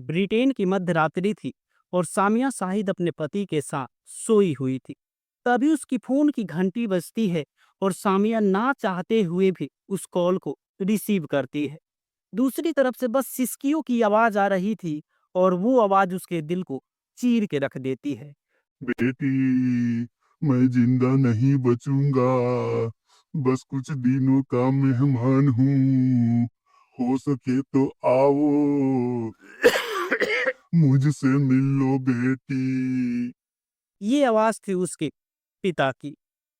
Britain की मध्य रात्रि थी और सामिया शाहिद अपने पति के साथ सोई हुई थी। तभी उसकी फोन की घंटी बजती है और सामिया ना चाहते हुए भी उस कॉल को रिसीव करती है। दूसरी तरफ से बस सिसकियों की आवाज आ रही थी और वो आवाज उसके दिल को चीर के रख देती है। बेटी, मैं जिंदा नहीं बचूंगा। बस कुछ दिनों का मेहमान हूँ। हो सके तो आओ, मुझसे मिल लो बेटी। ये आवाज थी उसके पिता की।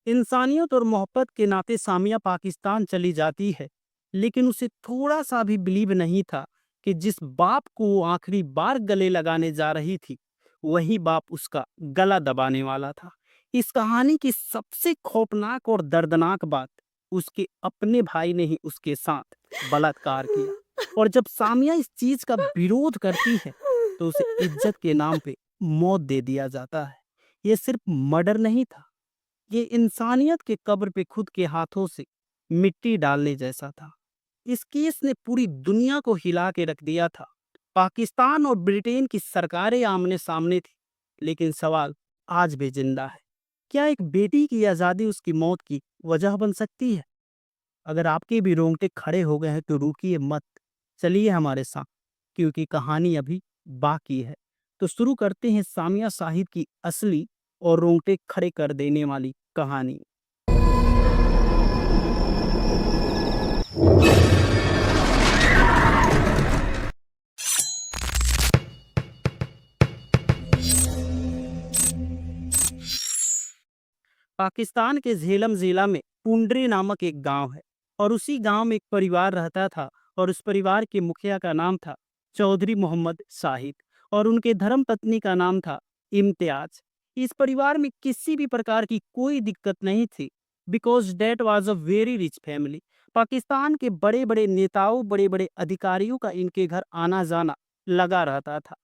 इंसानियत और मोहब्बत के नाते सामिया पाकिस्तान चली जाती है, लेकिन उसे थोड़ा सा भी बिलीव नहीं था कि जिस बाप को वो आखिरी बार गले लगाने जा रही थी, वही बाप उसका गला दबाने वाला था। इस कहानी की सबसे खौफनाक और दर्दनाक बात, उसके अपने भाई ने ही उसके साथ बलात्कार किया। और जब सामिया इस चीज का विरोध करती है, तो उसे इज्जत के नाम पे मौत दे दिया जाता है। ये सिर्फ मर्डर नहीं था, ये इंसानियत के कब्र पे खुद के हाथों से मिट्टी डालने जैसा था। इस केस ने पूरी दुनिया को हिला के रख दिया था। पाकिस्तान और ब्रिटेन की सरकारें आमने सामने थी, लेकिन सवाल आज भी जिंदा है। क्या एक बेटी की आजादी उसकी मौत की वजह बन सकती है? अगर आपके भी रोंगटे खड़े हो गए हैं तो रुकिए मत, चलिए हमारे साथ, क्योंकि कहानी अभी बाकी है। तो शुरू करते हैं सामिया साहिद की असली और रोंगटे खड़े कर देने वाली कहानी। पाकिस्तान के झेलम जिला में पुंडरी नामक एक गांव है और उसी गांव में एक परिवार रहता था और उस परिवार के मुखिया का नाम था चौधरी मोहम्मद शाहिद और उनके धर्म पत्नी का नाम था इम्तियाज। इस परिवार में किसी भी प्रकार की कोई दिक्कत नहीं थी, because that was a very rich family. Pakistan के बड़े बड़े नेताओं, बड़े बड़े अधिकारियों का इनके घर आना जाना लगा रहता था।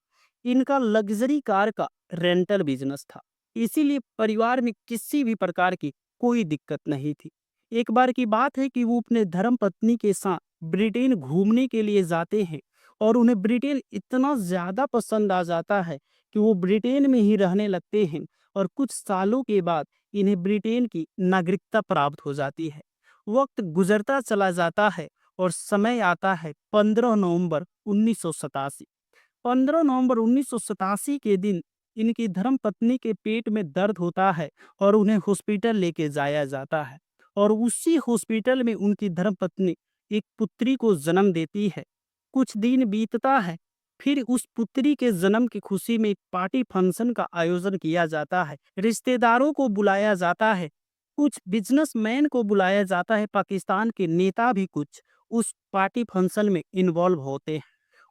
इनका लग्जरी कार का रेंटल बिजनेस था, इसीलिए परिवार में किसी भी प्रकार की कोई दिक्कत नहीं थी। एक बार की बात है कि वो अपने धर्म पत्नी के साथ ब्रिटेन घूमने के लिए जाते हैं और उन्हें ब्रिटेन इतना ज्यादा पसंद आ जाता है कि वो ब्रिटेन में ही रहने लगते हैं और कुछ सालों के बाद इन्हें ब्रिटेन की नागरिकता प्राप्त हो जाती है। वक्त गुजरता चला जाता है और समय आता है 15 नवंबर 1987। 15 नवंबर 1987 के दिन इनकी धर्मपत्नी के पेट में दर्द होता है और उन्हें हॉस्पिटल लेके जाया जाता है और उसी हॉस्पिटल में उनकी धर्मपत्नी एक पुत्री को जन्म देती है। कुछ दिन बीतता है, फिर उस पुत्री के जन्म की खुशी में एक पार्टी फंक्शन का आयोजन किया जाता है। रिश्तेदारों को बुलाया जाता है, कुछ बिजनेसमैन को बुलाया जाता है, पाकिस्तान के नेता भी कुछ उस पार्टी फंक्शन में इन्वॉल्व होते हैं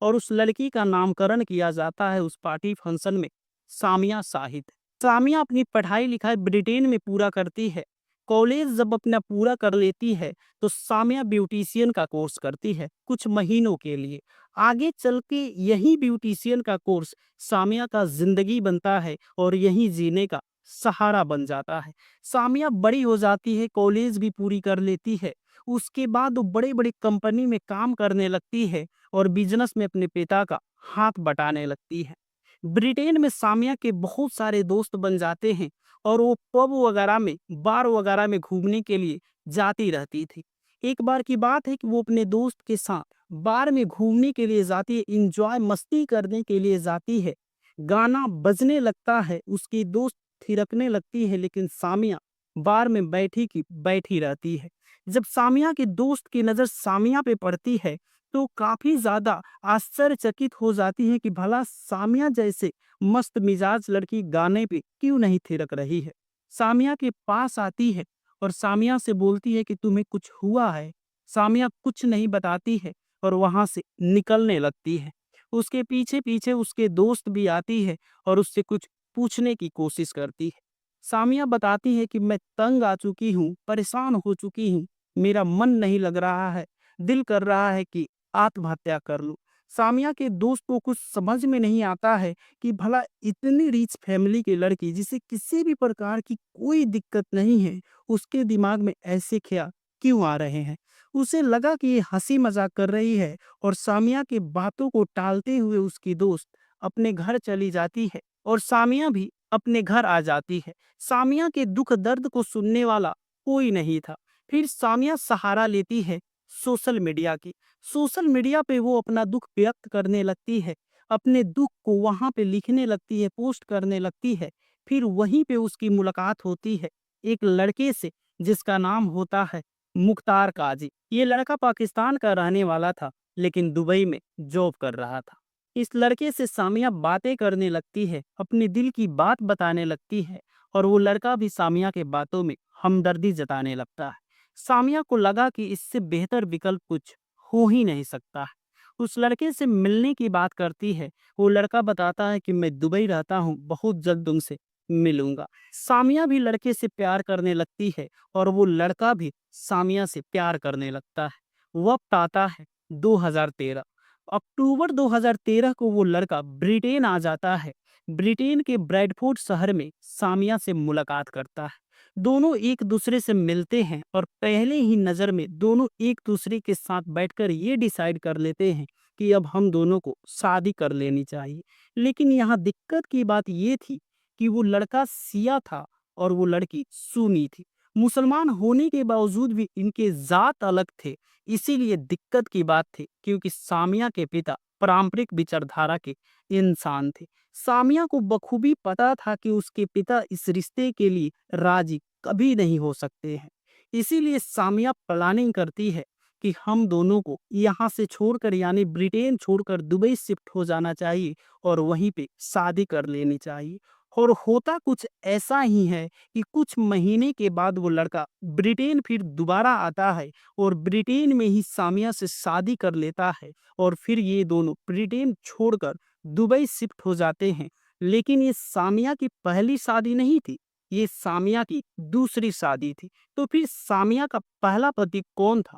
और उस लड़की का नामकरण किया जाता है उस पार्टी फंक्शन में सामिया साहिद। सामिया अपनी पढ़ाई लिखाई ब्रिटेन में पूरा करती है। कॉलेज जब अपना पूरा कर लेती है तो सामिया ब्यूटिशियन का कोर्स करती है कुछ महीनों के लिए। आगे चल के यही ब्यूटिशियन का कोर्स सामिया का जिंदगी बनता है और यही जीने का सहारा बन जाता है। सामिया बड़ी हो जाती है, कॉलेज भी पूरी कर लेती है। उसके बाद वो बड़े बड़े कंपनी में काम करने लगती है और बिजनेस में अपने पिता का हाथ बटाने लगती है। ब्रिटेन में सामिया के बहुत सारे दोस्त बन जाते हैं और वो पब वगैरह में, बार वगैरह में घूमने के लिए जाती रहती थी। एक बार की बात है कि वो अपने दोस्त के साथ बार में घूमने के लिए जाती है, इंजॉय मस्ती करने के लिए जाती है। गाना बजने लगता है, उसकी दोस्त थिरकने लगती है, लेकिन सामिया बार में बैठी की बैठी रहती है। जब सामिया के दोस्त की नज़र सामिया पे पड़ती है तो काफी ज्यादा आश्चर्यचकित हो जाती है कि भला सामिया जैसे मस्त मिजाज लड़की गाने पे क्यों नहीं थिरक रही है। सामिया के पास आती है और सामिया से बोलती है कि तुम्हें कुछ हुआ है। सामिया कुछ नहीं बताती है और वहां से निकलने लगती है। उसके पीछे पीछे उसके दोस्त भी आती है और उससे कुछ पूछने की कोशिश करती है। सामिया बताती है कि मैं तंग आ चुकी हूँ, परेशान हो चुकी हूँ, मेरा मन नहीं लग रहा है, दिल कर रहा है कि आत्महत्या कर लूं। सामिया के दोस्त को कुछ समझ में नहीं आता है कि भला इतनी रिच फैमिली की लड़की जिसे किसी भी प्रकार की कोई दिक्कत नहीं है, उसके दिमाग में ऐसे ख्याल क्यों आ रहे हैं। उसे लगा कि ये हंसी मजाक कर रही है और सामिया की बातों को टालते हुए उसकी दोस्त अपने घर चली जाती है और सामिया भी अपने घर आ जाती है। सामिया के दुख दर्द को सुनने वाला कोई नहीं था। फिर सामिया सहारा लेती है सोशल मीडिया की। सोशल मीडिया पे वो अपना दुख व्यक्त करने लगती है, अपने दुख को वहां पे लिखने लगती है, पोस्ट करने लगती है। फिर वहीं पे उसकी मुलाकात होती है एक लड़के से जिसका नाम होता है मुख्तार काजी। ये लड़का पाकिस्तान का रहने वाला था लेकिन दुबई में जॉब कर रहा था। इस लड़के से सामिया बातें करने लगती है, अपने दिल की बात बताने लगती है और वो लड़का भी सामिया के बातों में हमदर्दी जताने लगता है। सामिया को लगा कि इससे बेहतर विकल्प कुछ हो ही नहीं सकता है। उस लड़के से मिलने की बात करती है। वो लड़का बताता है कि मैं दुबई रहता हूँ, बहुत जल्द तुमसे मिलूंगा। सामिया भी लड़के से प्यार करने लगती है और वो लड़का भी सामिया से प्यार करने लगता है। वक्त आता है 2013। अक्टूबर 2013 को वो लड़का ब्रिटेन आ जाता है। ब्रिटेन के ब्रैडफोर्ड शहर में सामिया से मुलाकात करता है। दोनों एक दूसरे से मिलते हैं और पहले ही नज़र में दोनों एक दूसरे के साथ बैठकर ये डिसाइड कर लेते हैं कि अब हम दोनों को शादी कर लेनी चाहिए। लेकिन यहाँ दिक्कत की बात ये थी कि वो लड़का सिया था और वो लड़की सुन्नी थी। मुसलमान होने के बावजूद भी इनके जात अलग थे। इसीलिए दिक्कत की बात थी क्योंकि सामिया के पिता पारंपरिक विचारधारा के इंसान थे। सामिया को बखूबी पता था कि उसके पिता इस रिश्ते के लिए राजी कभी नहीं हो सकते हैं। इसीलिए सामिया प्लानिंग करती है कि हम दोनों को यहाँ से छोड़कर यानी ब्रिटेन छोड़कर दुबई शिफ्ट हो जाना चाहिए और वहीं पे शादी कर लेनी चाहिए। और होता कुछ ऐसा ही है कि कुछ महीने के बाद वो लड़का ब्रिटेन फिर दोबारा आता है और ब्रिटेन में ही सामिया से शादी कर लेता है और फिर ये दोनों ब्रिटेन छोड़कर दुबई शिफ्ट हो जाते हैं। लेकिन ये सामिया की पहली शादी नहीं थी, ये सामिया की दूसरी शादी थी। तो फिर सामिया का पहला पति कौन था?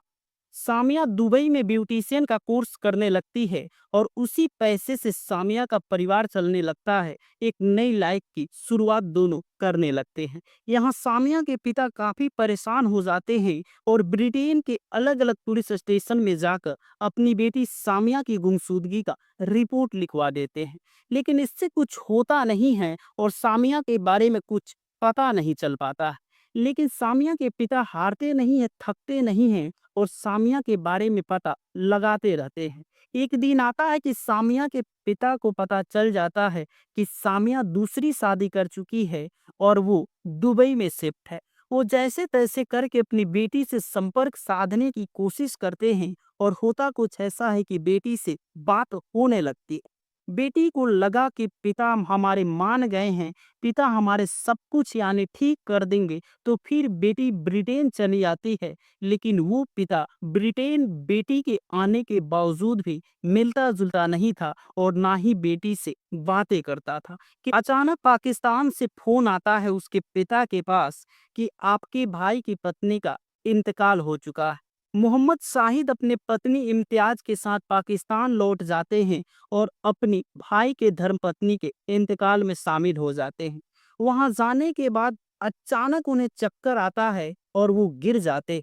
सामिया दुबई में ब्यूटिशियन का कोर्स करने लगती है और उसी पैसे से सामिया का परिवार चलने लगता है। एक नई लाइफ की शुरुआत दोनों करने लगते हैं। यहाँ सामिया के पिता काफी परेशान हो जाते हैं और ब्रिटेन के अलग अलग पुलिस स्टेशन में जाकर अपनी बेटी सामिया की गुमशुदगी का रिपोर्ट लिखवा देते हैं। लेकिन इससे कुछ होता नहीं है और सामिया के बारे में कुछ पता नहीं चल पाता है। लेकिन सामिया के पिता हारते नहीं है, थकते नहीं हैं और सामिया के बारे में पता लगाते रहते हैं। एक दिन आता है कि सामिया के पिता को पता चल जाता है कि सामिया दूसरी शादी कर चुकी है और वो दुबई में शिफ्ट है। वो जैसे तैसे करके अपनी बेटी से संपर्क साधने की कोशिश करते हैं और होता कुछ ऐसा है कि बेटी से बात होने लगती है। बेटी को लगा कि पिता हमारे मान गए हैं, पिता हमारे सब कुछ यानी ठीक कर देंगे, तो फिर बेटी ब्रिटेन चली आती है। लेकिन वो पिता ब्रिटेन बेटी के आने के बावजूद भी मिलता जुलता नहीं था और ना ही बेटी से बातें करता था कि अचानक पाकिस्तान से फोन आता है उसके पिता के पास कि आपके भाई की पत्नी का इंतकाल हो चुका है। मोहम्मद शाहिद अपने पत्नी इम्तियाज के साथ पाकिस्तान लौट जाते हैं और अपनी भाई के धर्मपत्नी के इंतकाल में शामिल हो जाते हैं। वहां जाने के बाद अचानक उन्हें चक्कर आता है और वो गिर जाते।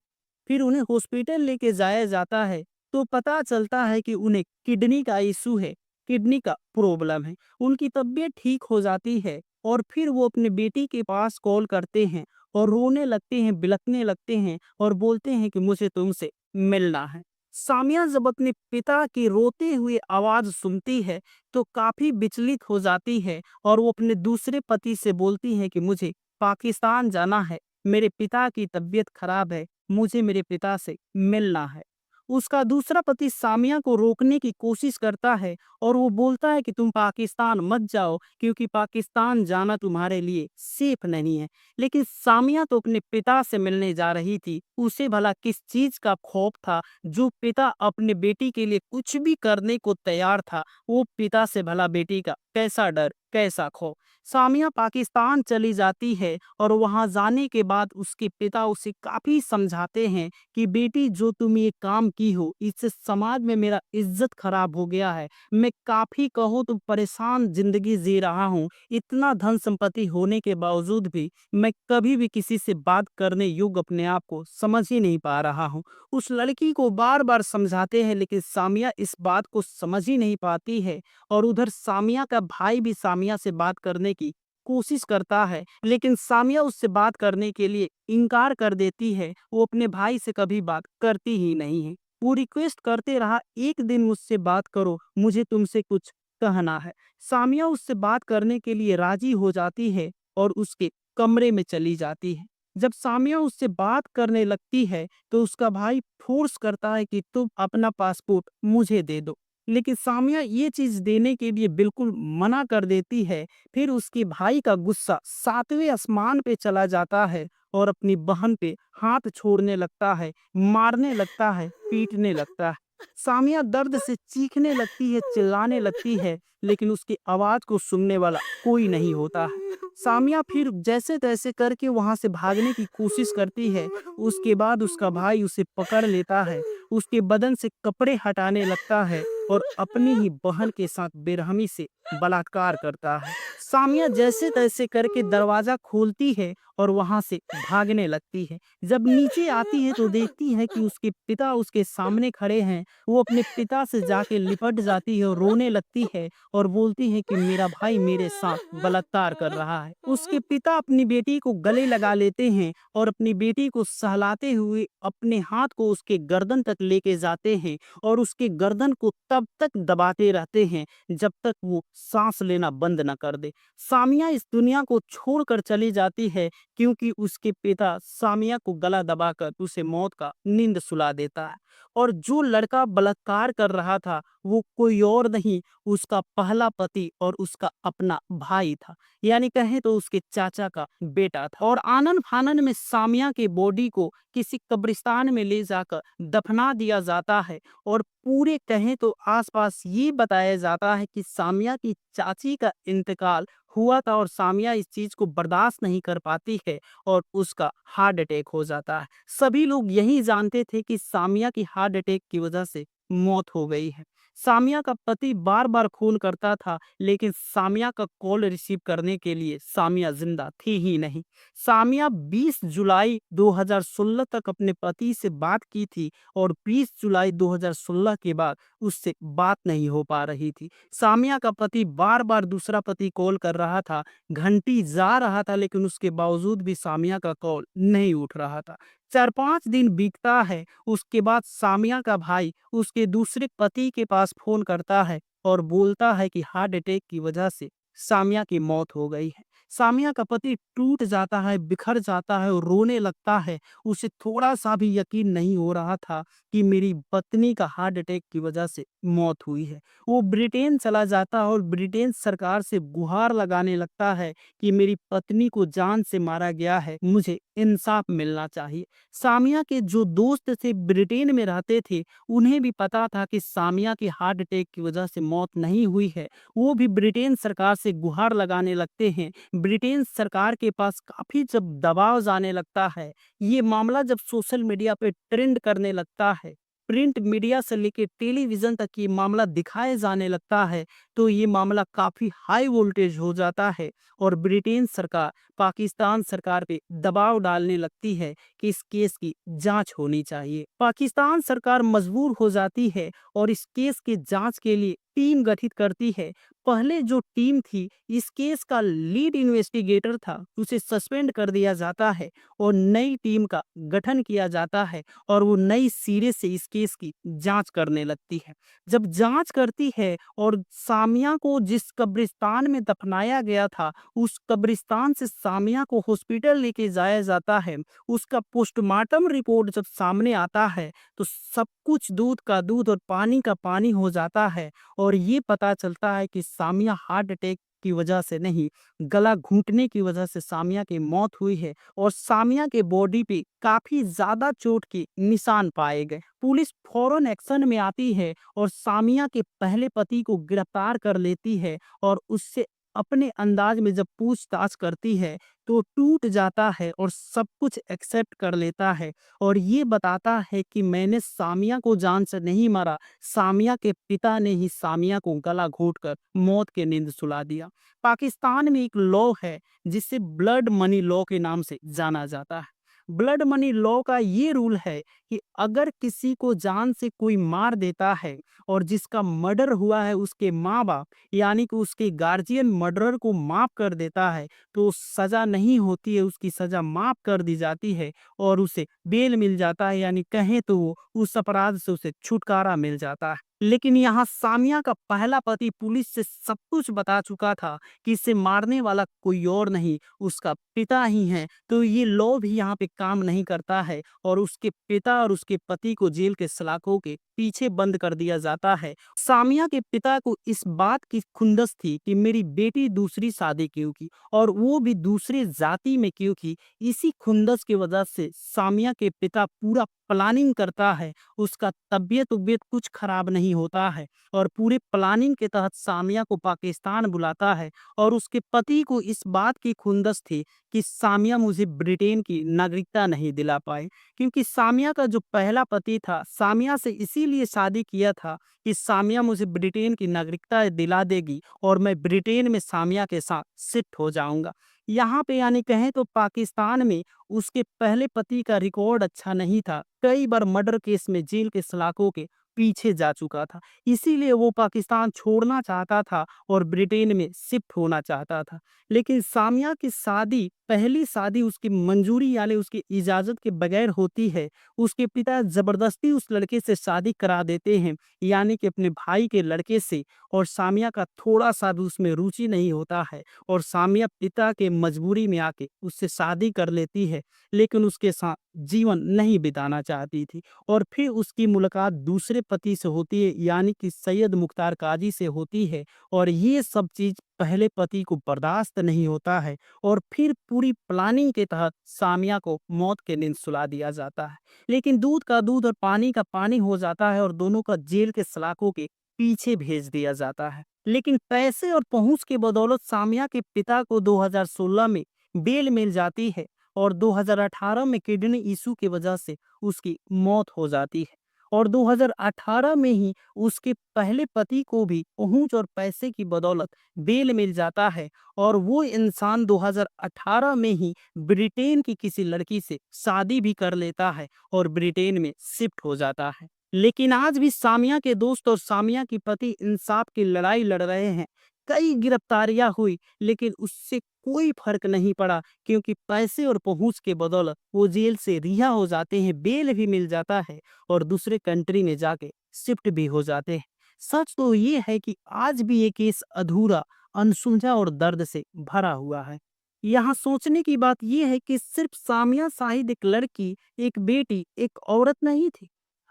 फिर उन्हें हॉस्पिटल लेके जाया जाता है तो पता चलता है कि उन्हें किडनी का इशू है, किडनी का प्रॉब्लम है। उनकी तबीयत ठीक हो जाती है और फिर वो अपने बेटी के पास कॉल करते हैं और रोने लगते हैं, बिलखने लगते हैं और बोलते हैं कि मुझे तुमसे मिलना है। सामिया जब अपने पिता की रोते हुए आवाज सुनती है तो काफी विचलित हो जाती है और वो अपने दूसरे पति से बोलती है कि मुझे पाकिस्तान जाना है, मेरे पिता की तबीयत खराब है, मुझे मेरे पिता से मिलना है। उसका दूसरा पति सामिया को रोकने की कोशिश करता है और वो बोलता है कि तुम पाकिस्तान मत जाओ क्योंकि पाकिस्तान जाना तुम्हारे लिए सेफ नहीं है। लेकिन सामिया तो अपने पिता से मिलने जा रही थी, उसे भला किस चीज का खौफ था? जो पिता अपने बेटी के लिए कुछ भी करने को तैयार था, वो पिता से भला बेटी का कैसा डर? कैसा खौफ। सामिया पाकिस्तान चली जाती है और वहां जाने के बाद उसके पिता उसे काफी समझाते हैं कि बेटी, जो तुम ये काम की हो इससे समाज में मेरा इज्जत खराब हो गया है। मैं काफी कहो तो परेशान जिंदगी जी रहा हूँ। इतना धन संपत्ति होने के बावजूद भी मैं कभी भी किसी से बात करने योग्य अपने आप को समझ ही नहीं पा रहा हूँ। उस लड़की को बार बार समझाते हैं लेकिन सामिया इस बात को समझ ही नहीं पाती है। और उधर सामिया का भाई भी सामिया से बात करने की कोशिश करता है लेकिन सामिया उससे बात करने के लिए इनकार कर देती है। वो अपने भाई से कभी बात करती ही नहीं है। वो रिक्वेस्ट करते रहा, एक दिन मुझसे बात करो, मुझे तुमसे कुछ कहना है। सामिया उससे बात करने के लिए राजी हो जाती है और उसके कमरे में चली जाती है। जब सामिया उससे बात करने लगती है तो उसका भाई फोर्स करता है कि तुम अपना पासपोर्ट मुझे दे दो, लेकिन सामिया ये चीज देने के लिए बिल्कुल मना कर देती है। फिर उसके भाई का गुस्सा सातवें आसमान पे चला जाता है और अपनी बहन पे हाथ छोड़ने लगता है, मारने लगता है, पीटने लगता है। सामिया दर्द से चीखने लगती है, चिल्लाने लगती है, लेकिन उसकी आवाज को सुनने वाला कोई नहीं होता है। सामिया फिर जैसे तैसे करके वहां से भागने की कोशिश करती है। उसके बाद उसका भाई उसे पकड़ लेता है, उसके बदन से कपड़े हटाने लगता है और अपनी ही बहन के साथ बेरहमी से बलात्कार करता है। सामिया जैसे तैसे करके दरवाजा खोलती है और वहां से भागने लगती है। जब नीचे आती है तो देखती है कि उसके पिता उसके सामने खड़े हैं। वो अपने पिता से जाके लिपट जाती है और रोने लगती है और बोलती है कि मेरा भाई मेरे साथ बलात्कार कर रहा है। उसके पिता अपनी बेटी को गले लगा लेते हैं और अपनी बेटी को सहलाते हुए अपने हाथ को उसके गर्दन तक लेके जाते हैं और उसके गर्दन को तब तक दबाते रहते हैं जब तक वो सांस लेना बंद न कर दे। सामिया इस दुनिया को छोड़कर चली जाती है क्योंकि उसके पिता सामिया को गला दबाकर उसे मौत का नींद सुला देता है। और जो लड़का बलात्कार कर रहा था वो कोई और नहीं, उसका पहला पति और उसका अपना भाई था, यानी कहें तो उसके चाचा का बेटा था। और आनन फानन में सामिया के बॉडी को किसी कब्रिस्तान में ले जाकर दफना दिया जाता है। और पूरे कहें तो आसपास ये बताया जाता है कि सामिया की चाची का इंतकाल हुआ था और सामिया इस चीज को बर्दाश्त नहीं कर पाती है और उसका हार्ट अटैक हो जाता है। सभी लोग यही जानते थे कि सामिया की हार्ट अटैक की वजह से मौत हो गई है। सामिया का पति बार बार फोन करता था लेकिन सामिया का कॉल रिसीव करने के लिए सामिया जिंदा थी ही नहीं। सामिया 20 जुलाई 2016 तक अपने पति से बात की थी और 20 जुलाई 2016 के बाद उससे बात नहीं हो पा रही थी। सामिया का पति बार बार दूसरा पति कॉल कर रहा था, घंटी जा रहा था, लेकिन उसके बावजूद भी सामिया का कॉल नहीं उठ रहा था। 4-5 दिन बीतता है। उसके बाद सामिया का भाई उसके दूसरे पति के पास फोन करता है और बोलता है कि हार्ट अटैक की वजह से सामिया की मौत हो गई है। सामिया का पति टूट जाता है, बिखर जाता है और रोने लगता है। उसे थोड़ा सा भी यकीन नहीं हो रहा था कि मेरी पत्नी का हार्ट अटैक की वजह से मौत हुई है। वो ब्रिटेन चला जाता है और ब्रिटेन सरकार से गुहार लगाने लगता है कि मेरी पत्नी को जान से मारा गया है, मुझे इंसाफ मिलना चाहिए। सामिया के जो दोस्त थे ब्रिटेन में रहते थे, उन्हें भी पता था कि सामिया की हार्ट अटैक की वजह से मौत नहीं हुई है। वो भी ब्रिटेन सरकार से गुहार लगाने लगते हैं। ब्रिटेन सरकार के पास काफी जब दबाव जाने लगता है, ये मामला जब सोशल मीडिया पे ट्रेंड करने लगता है, प्रिंट मीडिया से लेके टेलीविजन तक ये मामला दिखाए जाने लगता है, तो ये मामला काफी हाई वोल्टेज हो जाता है और ब्रिटेन सरकार पाकिस्तान सरकार पे दबाव डालने लगती है कि इस केस की जांच होनी चाहिए। पाकिस्तान सरकार मजबूर हो जाती है और इस केस के जांच के लिए टीम गठित करती है। पहले जो टीम थी, इस केस का लीड इन्वेस्टिगेटर था, उसे सस्पेंड कर दिया जाता है और नई टीम का गठन किया जाता है और वो नई सिरे से इस केस की जांच करने लगती है। जब जांच करती है और सामिया को जिस कब्रिस्तान में दफनाया गया था, उस कब्रिस्तान से सामिया को हॉस्पिटल लेके जाया जाता है। उसका पोस्टमार्टम रिपोर्ट जब सामने आता है तो सब कुछ दूध का दूध और पानी का पानी हो जाता है और ये पता चलता है कि सामिया हार्ट अटैक की वजह से नहीं, गला घुटने की वजह से सामिया की मौत हुई है और सामिया के बॉडी पे काफी ज्यादा चोट के निशान पाए गए। पुलिस फौरन एक्शन में आती है और सामिया के पहले पति को गिरफ्तार कर लेती है और उससे अपने अंदाज में जब पूछताछ करती है तो टूट जाता है और सब कुछ एक्सेप्ट कर लेता है और ये बताता है कि मैंने सामिया को जान से नहीं मारा, सामिया के पिता ने ही सामिया को गला घोंटकर मौत की नींद सुला दिया। पाकिस्तान में एक लॉ है जिसे ब्लड मनी लॉ के नाम से जाना जाता है। ब्लड मनी लॉ का ये रूल है कि अगर किसी को जान से कोई मार देता है और जिसका मर्डर हुआ है उसके माँ बाप यानी कि उसके गार्जियन मर्डरर को माफ कर देता है तो सजा नहीं होती है, उसकी सजा माफ कर दी जाती है और उसे बेल मिल जाता है, यानी कहें तो वो उस अपराध से उसे छुटकारा मिल जाता है। लेकिन यहाँ सामिया का पहला पति पुलिस से सब कुछ बता चुका था कि इसे मारने वाला कोई और नहीं उसका पिता ही है, तो ये लॉ भी यहाँ पे काम नहीं करता है और उसके पिता और उसके पति को जेल के सलाखों के पीछे बंद कर दिया जाता है। सामिया के पिता को इस बात की खुंदस थी कि मेरी बेटी दूसरी शादी क्यों की और वो भी दूसरे जाति में क्यों की। इसी खुंदस की वजह से सामिया के पिता पूरा प्लानिंग करता है, उसका तबीयत उबियत कुछ खराब नहीं होता है और पूरे प्लानिंग के तहत सामिया को पाकिस्तान बुलाता है और उसके पति को इस बात की खुंदस थी कि सामिया मुझे ब्रिटेन की नागरिकता नहीं दिला पाए, क्योंकि सामिया का जो पहला पति था सामिया से इसीलिए शादी किया था कि सामिया मुझे ब्रिटेन की नागरिकता दिला देगी और मैं ब्रिटेन में सामिया के साथ शिफ्ट हो जाऊंगा। यहाँ पे यानी कहें तो पाकिस्तान में उसके पहले पति का रिकॉर्ड अच्छा नहीं था, कई बार मर्डर केस में जेल के सलाखों के पीछे जा चुका था, इसीलिए वो पाकिस्तान छोड़ना चाहता था और ब्रिटेन में शिफ्ट होना चाहता था। लेकिन सामिया की शादी पहली शादी उसकी मंजूरी यानी उसकी इजाजत के बगैर होती है। उसके पिता जबरदस्ती उस लड़के से शादी करा देते हैं, यानी कि अपने भाई के लड़के से, और सामिया का थोड़ा सा भी उसमें रुचि नहीं होता है और सामिया पिता के मजबूरी में आके उससे शादी कर लेती है, लेकिन उसके साथ जीवन नहीं बिताना चाहती थी। और फिर उसकी मुलाकात दूसरे पति से होती है यानी कि सैयद मुख्तार काजी से होती है और ये सब चीज पहले पति को बर्दाश्त नहीं होता है और फिर पूरी प्लानिंग के तहत सामिया को मौत के नींद सुला दिया जाता है। लेकिन दूध का दूध और पानी का पानी हो जाता है और दोनों का जेल के सलाखों के पीछे भेज दिया जाता है। लेकिन पैसे और पहुंच के बदौलत सामिया के पिता को 2016 में बेल मिल जाती है और 2018 में किडनी इशू की वजह से उसकी मौत हो जाती है और 2018 में ही उसके पहले पति को भी पहुंच और पैसे की बदौलत बेल मिल जाता है और वो इंसान 2018 में ही ब्रिटेन की किसी लड़की से शादी भी कर लेता है और ब्रिटेन में शिफ्ट हो जाता है। लेकिन आज भी सामिया के दोस्त और सामिया की पति इंसाफ की लड़ाई लड़ रहे हैं। कई गिरफ्तारियां हुई लेकिन उससे कोई फर्क नहीं पड़ा, क्योंकि पैसे और पहुंच के बदौलत वो जेल से रिहा हो जाते हैं, बेल भी मिल जाता है और दूसरे कंट्री में जाके शिफ्ट भी हो जाते हैं। सच तो ये है कि आज भी ये केस अधूरा, अनसुलझा और दर्द से भरा हुआ है। यहाँ सोचने की बात यह है कि सिर्फ सामिया शाहिद एक लड़की, एक बेटी, एक औरत नहीं थी,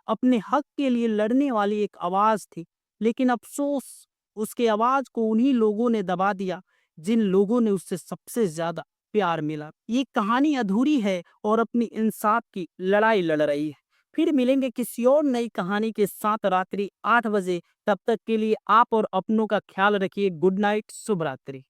अपने हक के लिए लड़ने वाली एक आवाज थी। लेकिन अफसोस, उसके आवाज को उन्हीं लोगों ने दबा दिया जिन लोगों ने उससे सबसे ज्यादा प्यार मिला। ये कहानी अधूरी है और अपनी इंसाफ की लड़ाई लड़ रही है। फिर मिलेंगे किसी और नई कहानी के साथ रात्रि 8 बजे। तब तक के लिए आप और अपनों का ख्याल रखिए। गुड नाइट, शुभ रात्रि।